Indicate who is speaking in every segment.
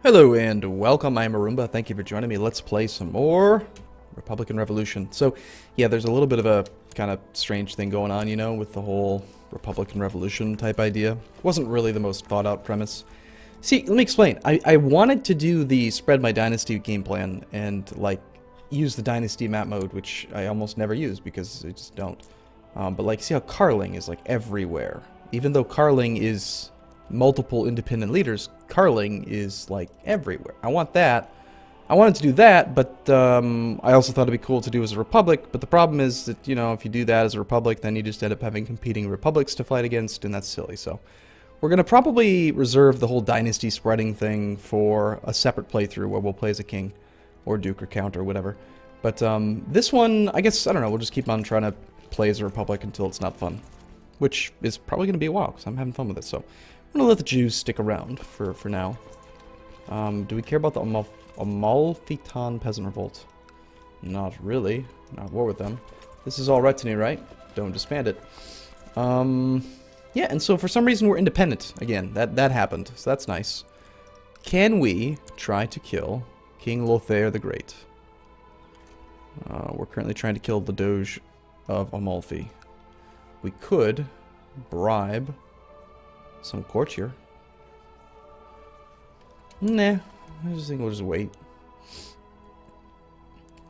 Speaker 1: Hello and welcome, I'm Arumba. Thank you for joining me. Let's play some more Republican Revolution. So, yeah, there's a little bit of a kind of strange thing going on, you know, with the whole Republican Revolution type idea. It wasn't really the most thought out premise. See, let me explain. I wanted to do the spread my dynasty game plan and, like, use the dynasty map mode, which I almost never use because I just don't. But, like, see how Carling is, like, everywhere. Even though Carling is multiple independent leaders, Carling is like everywhere. I want that. I wanted to do that, but I also thought it'd be cool to do as a republic. But the problem is that, you know, if you do that as a republic, then you just end up having competing republics to fight against, and that's silly. So we're going to probably reserve the whole dynasty spreading thing for a separate playthrough where we'll play as a king or duke or count or whatever. But this one, I guess, I don't know, we'll just keep on trying to play as a republic until it's not fun, which is probably going to be a while because I'm having fun with it. So I'm going to let the Jews stick around for now. Do we care about the Amalfitan Peasant Revolt? Not really. Not at war with them. This is all retinue, right? Don't disband it. Yeah, and so for some reason we're independent. Again, that happened, so that's nice. Can we try to kill King Lothair the Great? We're currently trying to kill the Doge of Amalfi. We could bribe some courtier. Nah, I just think we'll just wait.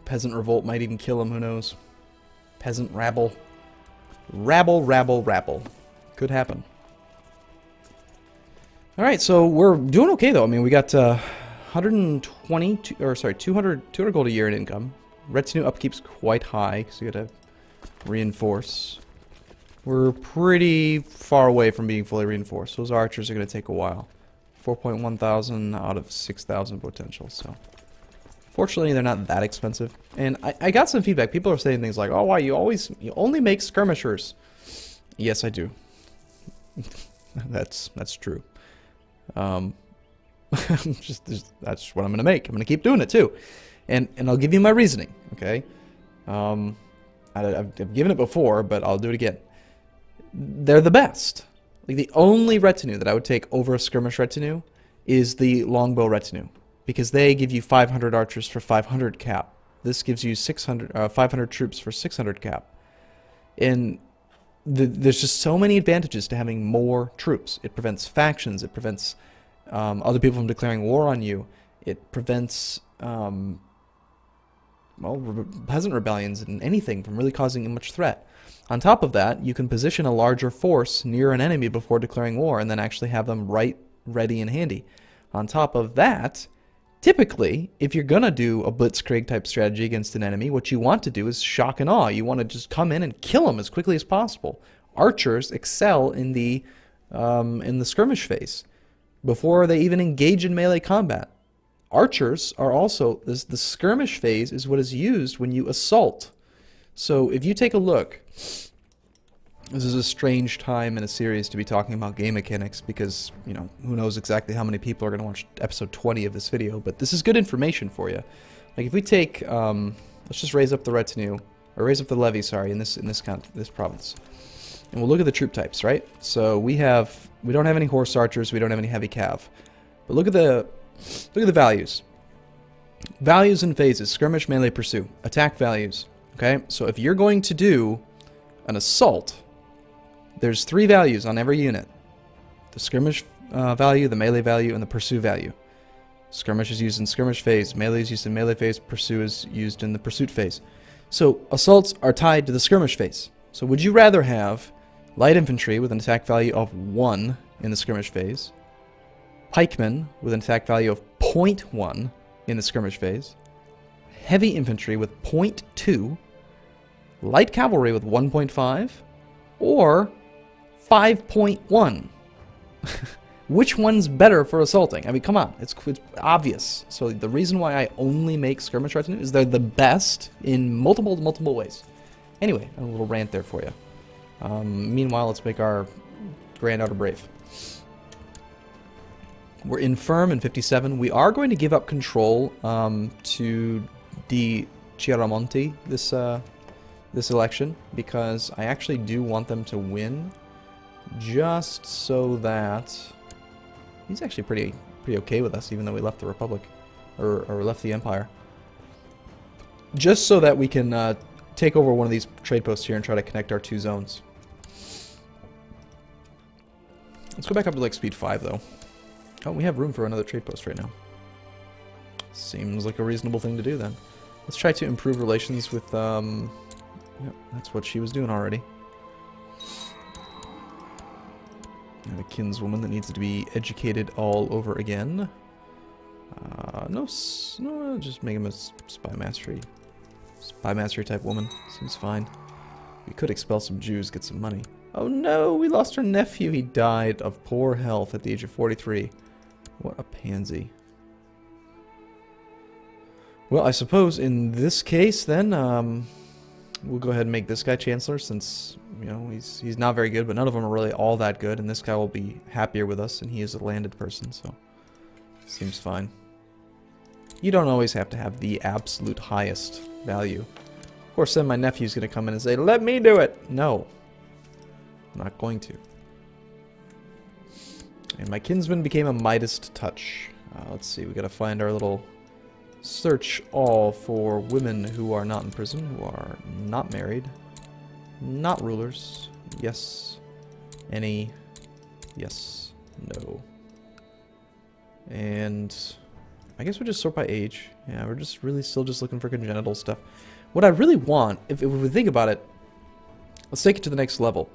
Speaker 1: Peasant revolt might even kill him, who knows? Peasant rabble. Rabble. Could happen. Alright, so we're doing okay though. I mean, we got 120, or sorry, 200 gold a year in income. Retinue upkeep's quite high, so you gotta reinforce. We're pretty far away from being fully reinforced. Those archers are going to take a while. 4.1 thousand out of 6,000 potential, so fortunately they're not that expensive. And I got some feedback. People are saying things like, oh, why you only make skirmishers. Yes, I do. that's true. That's what I'm going to make. I'm going to keep doing it too. And I'll give you my reasoning, okay? I've given it before, but I'll do it again. They're the best. Like, the only retinue that I would take over a skirmish retinue is the longbow retinue, because they give you 500 archers for 500 cap. This gives you 500 troops for 600 cap. And there's just so many advantages to having more troops. It prevents factions. It prevents other people from declaring war on you. It prevents well, peasant rebellions and anything from really causing much threat. On top of that, you can position a larger force near an enemy before declaring war and then actually have them right, ready, and handy. On top of that, typically, if you're going to do a blitzkrieg type strategy against an enemy, what you want to do is shock and awe. You want to just come in and kill them as quickly as possible. Archers excel in the skirmish phase before they even engage in melee combat. Archers are also, the skirmish phase is what is used when you assault. So if you take a look, this is a strange time in a series to be talking about game mechanics because, you know, who knows exactly how many people are going to watch episode 20 of this video, but this is good information for you. Like if we take, let's just raise up the retinue, or raise up the levy, sorry, in this province. And we'll look at the troop types, right? So we don't have any horse archers, we don't have any heavy cav. But look at the values. Values and phases: skirmish, melee, pursue. Attack values. Okay, so if you're going to do an assault, there's 3 values on every unit: the skirmish value, the melee value, and the pursue value. Skirmish is used in skirmish phase, melee is used in melee phase, pursue is used in the pursuit phase. So assaults are tied to the skirmish phase. So would you rather have light infantry with an attack value of 1 in the skirmish phase, pikemen with an attack value of 0.1 in the skirmish phase, heavy infantry with 0.2, light cavalry with 1.5, or 5.1? Which one's better for assaulting? I mean, come on, it's obvious. So the reason why I only make skirmish retinue is they're the best in multiple ways. Anyway, a little rant there for you. Meanwhile, let's make our Grand Outer Brave. We're infirm in 57. We are going to give up control to the Chiaramonti this election, because I actually do want them to win, just so that he's actually pretty okay with us, even though we left the Republic, or left the Empire. Just so that we can take over one of these trade posts here and try to connect our 2 zones. Let's go back up to like speed 5 though. Oh, we have room for another trade post right now. Seems like a reasonable thing to do then. Let's try to improve relations with, yep, that's what she was doing already. I have a kinswoman that needs to be educated all over again. No, just make him a spy mastery type woman. Seems fine. We could expel some Jews, get some money. Oh no, we lost our nephew. He died of poor health at the age of 43. What a pansy. Well, I suppose in this case, then, we'll go ahead and make this guy Chancellor, since, you know, he's not very good, but none of them are really all that good, and this guy will be happier with us, and he is a landed person, so seems fine. You don't always have to have the absolute highest value. Of course, then my nephew's going to come in and say, let me do it! No. I'm not going to. And my kinsman became a Midas touch. Let's see, we got to find our little search all for women who are not in prison, who are not married, not rulers. Yes. Any. Yes. No. And I guess we'll just sort by age. Yeah, we're just really still just looking for congenital stuff. What I really want, if we think about it, let's take it to the next level.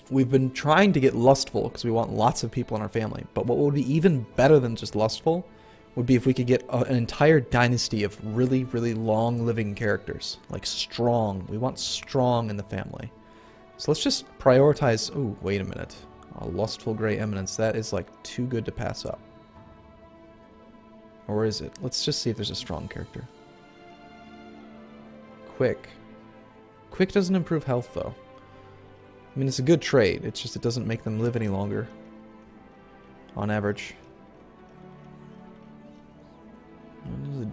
Speaker 1: We've been trying to get lustful because we want lots of people in our family. But what would be even better than just lustful would be if we could get an entire dynasty of really, really long-living characters. Like strong. We want strong in the family. So let's just prioritize... Oh, wait a minute. A lustful gray eminence. That is like too good to pass up. Or is it? Let's just see if there's a strong character. Quick. Quick doesn't improve health, though. I mean, it's a good trade. It's just it doesn't make them live any longer. On average.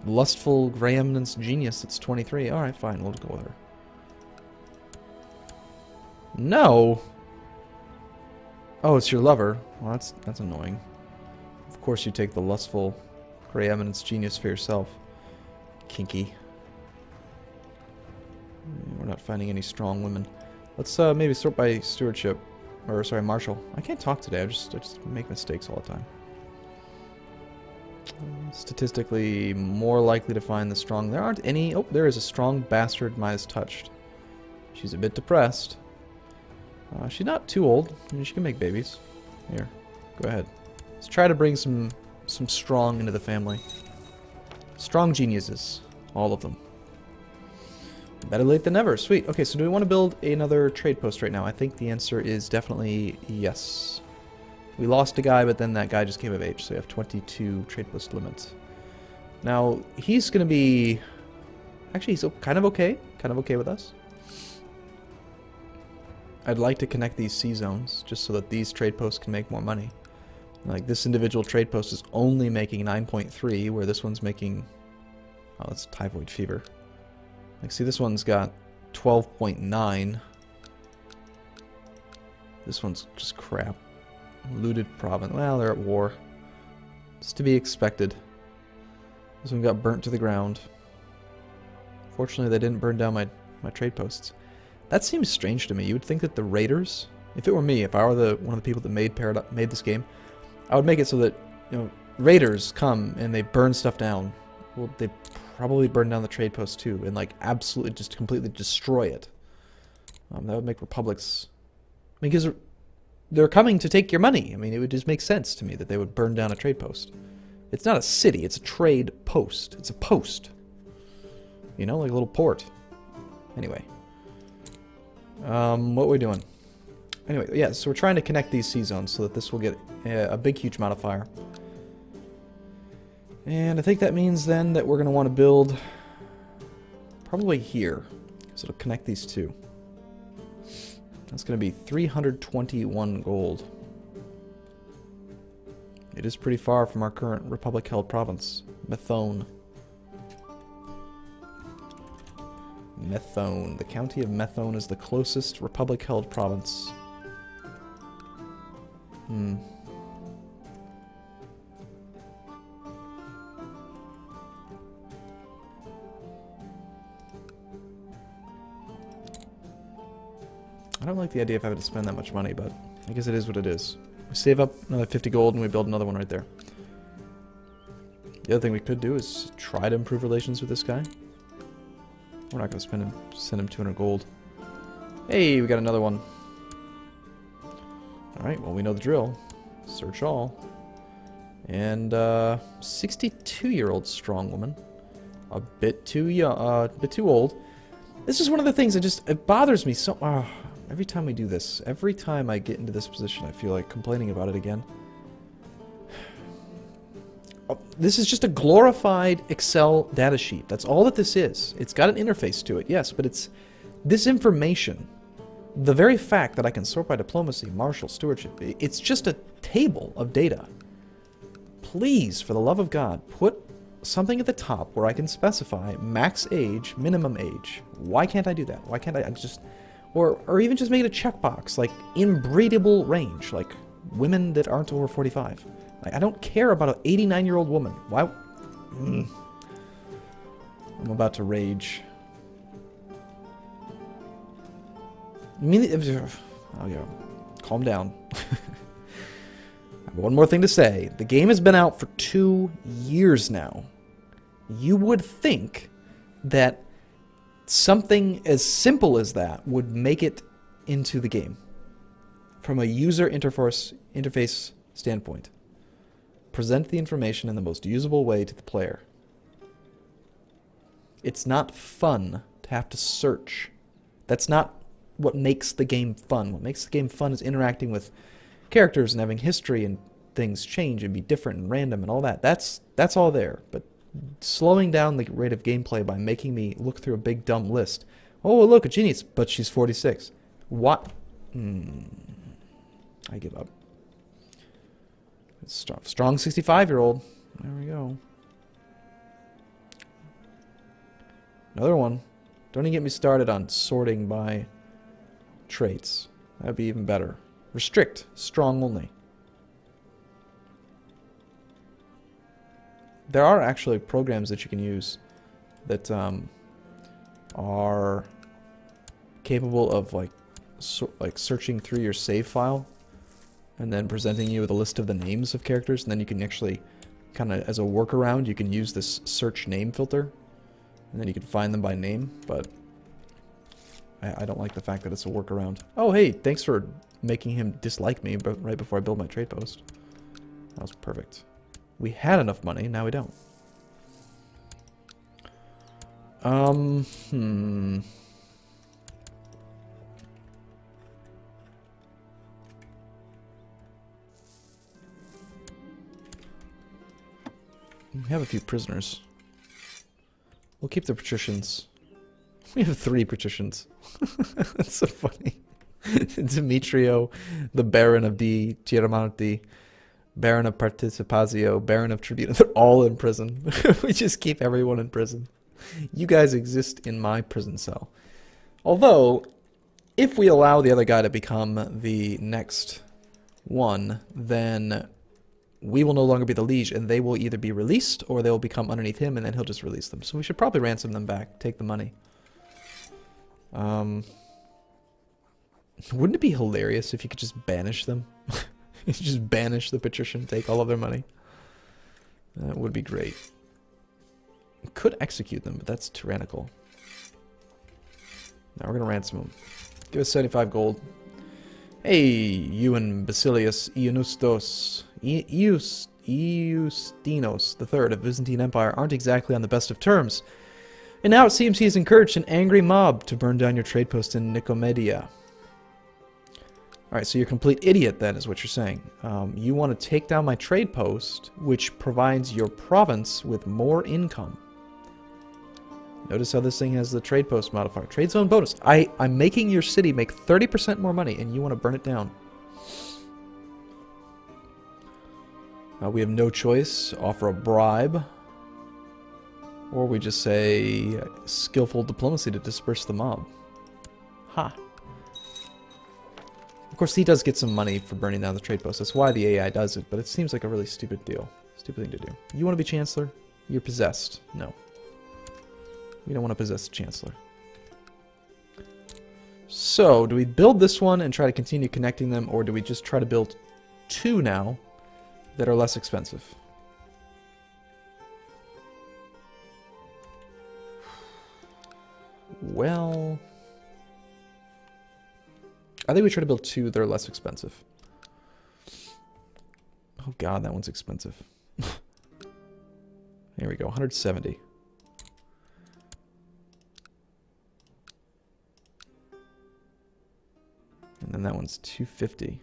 Speaker 1: Lustful gray eminence genius. It's 23. Alright, fine. We'll go with her. No! Oh, it's your lover. Well, that's annoying. Of course you take the lustful gray eminence genius for yourself. Kinky. We're not finding any strong women. Let's maybe sort by stewardship. Or, sorry, marshal. I can't talk today. I just make mistakes all the time. Statistically more likely to find the strong. There aren't any. Oh, there is a strong bastard Midas touched. She's a bit depressed. She's not too old. I mean, she can make babies. Here, go ahead. Let's try to bring some strong into the family. Strong geniuses, all of them. Better late than never. Sweet. Okay, so do we want to build another trade post right now? I think the answer is definitely yes. We lost a guy, but then that guy just came of age, so we have 22 trade post limits. Now, he's going to be... Actually, he's kind of okay. Kind of okay with us. I'd like to connect these sea zones, just so that these trade posts can make more money. Like, this individual trade post is only making 9.3, where this one's making... Oh, that's typhoid fever. Like, see, this one's got 12.9. This one's just crap. Looted province. Well, they're at war. It's to be expected. This one got burnt to the ground. Fortunately, they didn't burn down my trade posts. That seems strange to me. You would think that the raiders, if it were me, if I were one of the people that made this game, I would make it so that, you know, raiders come and they burn stuff down. Well, they probably burn down the trade post too, and like absolutely just completely destroy it. That would make republics, because they're coming to take your money. I mean, it would just make sense to me that they would burn down a trade post. It's not a city, it's a trade post. It's a post. You know, like a little port. Anyway. What are we doing? Anyway, yeah, so we're trying to connect these sea zones so that this will get a big, huge amount of fire. And I think that means then that we're going to want to build probably here. So it'll connect these two. That's going to be 321 gold. It is pretty far from our current Republic-held province, Methone. Methone. The county of Methone is the closest Republic-held province. I don't like the idea of having to spend that much money, but I guess it is what it is. We save up another 50 gold and we build another one right there. The other thing we could do is try to improve relations with this guy. We're not going to send him 200 gold. Hey, we got another one. Alright, well, we know the drill. Search all. And 62-year-old strong woman. A bit too young, a bit too old. This is one of the things that it bothers me so. Every time we do this, every time I get into this position, I feel like complaining about it again. This is just a glorified Excel data sheet. That's all that this is. It's got an interface to it, yes, but it's this information. The very fact that I can sort by diplomacy, martial, stewardship, it's just a table of data. Please, for the love of God, put something at the top where I can specify max age, minimum age. Why can't I do that? Why can't I just... Or even just make it a checkbox, like inbreedable range, like women that aren't over 45. Like, I don't care about an 89-year-old woman. Why? I'm about to rage. I mean, oh yeah, calm down. I have one more thing to say. The game has been out for 2 years now. You would think that something as simple as that would make it into the game from a user interface standpoint. Present the information in the most usable way to the player. It's not fun to have to search. That's not what makes the game fun. What makes the game fun is interacting with characters and having history and things change and be different and random and all that. That's all there. But slowing down the rate of gameplay by making me look through a big dumb list. Oh, look, a genius, but she's 46. What? I give up. Strong 65-year-old. There we go. Another one. Don't even get me started on sorting by traits. That'd be even better. Restrict. Strong only. There are actually programs that you can use that are capable of like searching through your save file and then presenting you with a list of the names of characters, and then you can actually kind of, as a workaround, you can use this search name filter, and then you can find them by name, but I don't like the fact that it's a workaround. Oh, hey, thanks for making him dislike me but right before I build my trade post. That was perfect. We had enough money, now we don't. We have a few prisoners. We'll keep the patricians. We have 3 patricians. That's so funny. Demetrio, the Baron of Di Chiaramonti, Baron of Participazio, Baron of Tribuna. They're all in prison. We just keep everyone in prison. You guys exist in my prison cell. Although, if we allow the other guy to become the next one, then we will no longer be the liege, and they will either be released or they will become underneath him, and then he'll just release them. So we should probably ransom them back, take the money. Wouldn't it be hilarious if you could just banish them? Just banish the patrician, take all of their money. That would be great. We could execute them, but that's tyrannical. Now we're going to ransom them. Give us 75 gold. Hey, you and Basilius Iustinos III of Byzantine Empire aren't exactly on the best of terms. And now it seems he's encouraged an angry mob to burn down your trade post in Nicomedia. Alright, so you're a complete idiot then, is what you're saying. You want to take down my trade post, which provides your province with more income. Notice how this thing has the trade post modifier. Trade zone bonus. I'm making your city make 30% more money, and you want to burn it down. We have no choice. Offer a bribe. Or we just say skillful diplomacy to disperse the mob. Ha. Of course, he does get some money for burning down the trade post. That's why the AI does it, but it seems like a really stupid deal. Stupid thing to do. You want to be Chancellor? You're possessed. No. We don't want to possess the Chancellor. So, do we build this one and try to continue connecting them, or do we just try to build 2 now that are less expensive? Well, I think we try to build 2 that are less expensive. Oh god, that one's expensive. Here we go, 170. And then that one's 250.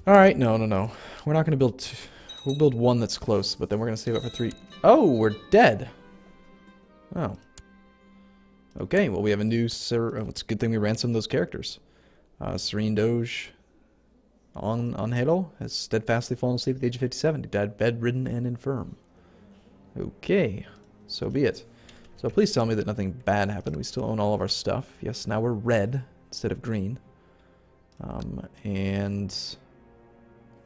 Speaker 1: Alright, no. We're not going to build 2. We'll build 1 that's close, but then we're going to save up for 3. Oh, we're dead. Oh. Okay, well we have a new... it's a good thing we ransomed those characters. Serene Doge Angelo has steadfastly fallen asleep at the age of 57. He died bedridden and infirm. Okay, so be it. So please tell me that nothing bad happened. We still own all of our stuff. Yes, now we're red instead of green. And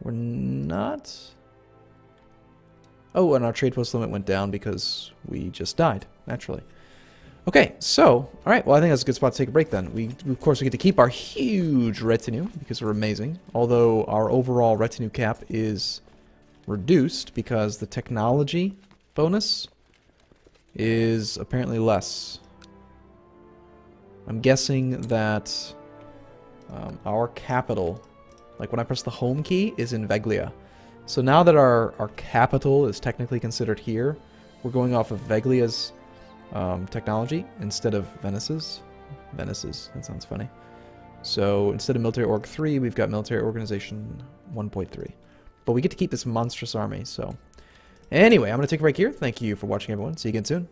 Speaker 1: we're not... Oh, and our trade post limit went down because we just died, naturally. Okay, so, alright, well I think that's a good spot to take a break then. Of course, we get to keep our huge retinue because we're amazing. Although our overall retinue cap is reduced because the technology bonus is apparently less. I'm guessing that our capital, like when I press the home key, is in Veglia. So now that our capital is technically considered here, we're going off of Veglia's technology instead of Venice's. Venice's, that sounds funny. So instead of military org 3, we've got military organization 1.3. But we get to keep this monstrous army, so... Anyway, I'm going to take a break here. Thank you for watching, everyone. See you again soon.